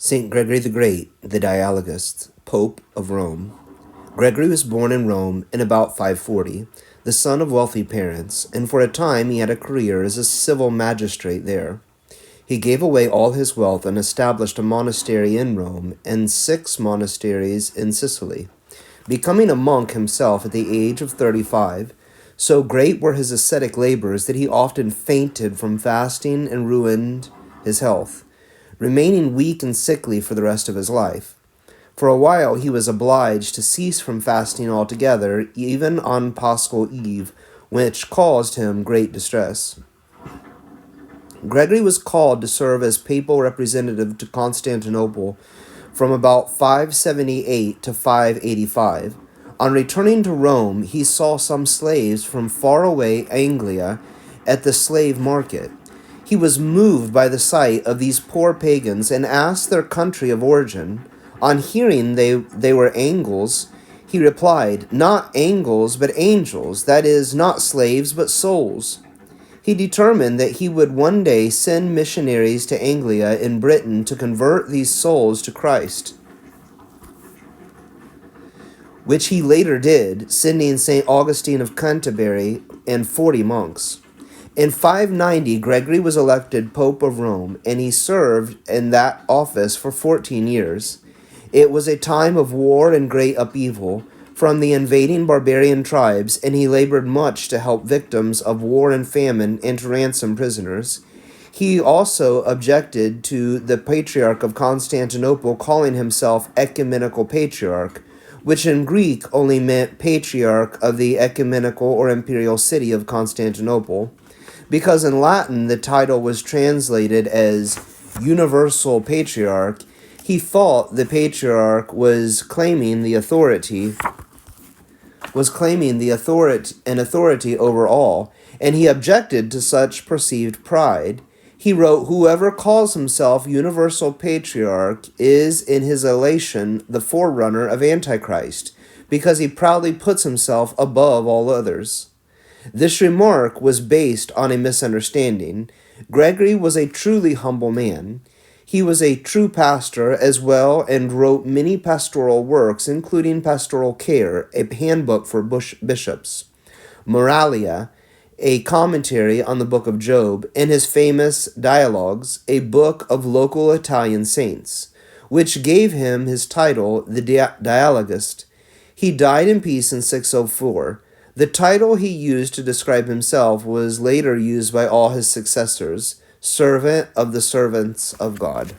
Saint Gregory the Great, the dialogist, Pope of Rome. Gregory was born in Rome in about 540, the son of wealthy parents, and for a time he had a career as a civil magistrate there. He gave away all his wealth and established a monastery in Rome and 6 monasteries in Sicily, becoming a monk himself at the age of 35. So great were his ascetic labors that he often fainted from fasting and ruined his health, remaining weak and sickly for the rest of his life. For a while he was obliged to cease from fasting altogether, even on Paschal Eve, which caused him great distress. Gregory was called to serve as papal representative to Constantinople from about 578 to 585. On returning to Rome, he saw some slaves from faraway Anglia at the slave market. He was moved by the sight of these poor pagans and asked their country of origin. On hearing they were Angles, he replied, "Not Angles, but angels, that is, not slaves, but souls." He determined that he would one day send missionaries to Anglia in Britain to convert these souls to Christ, which he later did, sending St. Augustine of Canterbury and 40 monks. In 590, Gregory was elected Pope of Rome, and he served in that office for 14 years. It was a time of war and great upheaval from the invading barbarian tribes, and he labored much to help victims of war and famine and to ransom prisoners. He also objected to the Patriarch of Constantinople calling himself Ecumenical Patriarch, which in Greek only meant Patriarch of the Ecumenical or Imperial City of Constantinople, because in Latin the title was translated as Universal Patriarch. He thought the Patriarch was claiming the authority over all, and he objected to such perceived pride. He wrote, "Whoever calls himself Universal Patriarch is in his elation the forerunner of Antichrist, because he proudly puts himself above all others." This remark was based on a misunderstanding. Gregory was a truly humble man. He was a true pastor as well and wrote many pastoral works, including Pastoral Care, a handbook for bishops, Moralia, a commentary on the book of Job, and his famous Dialogues, a book of local Italian saints, which gave him his title, the dialogist. He died in peace in 604. The title he used to describe himself was later used by all his successors, servant of the servants of God.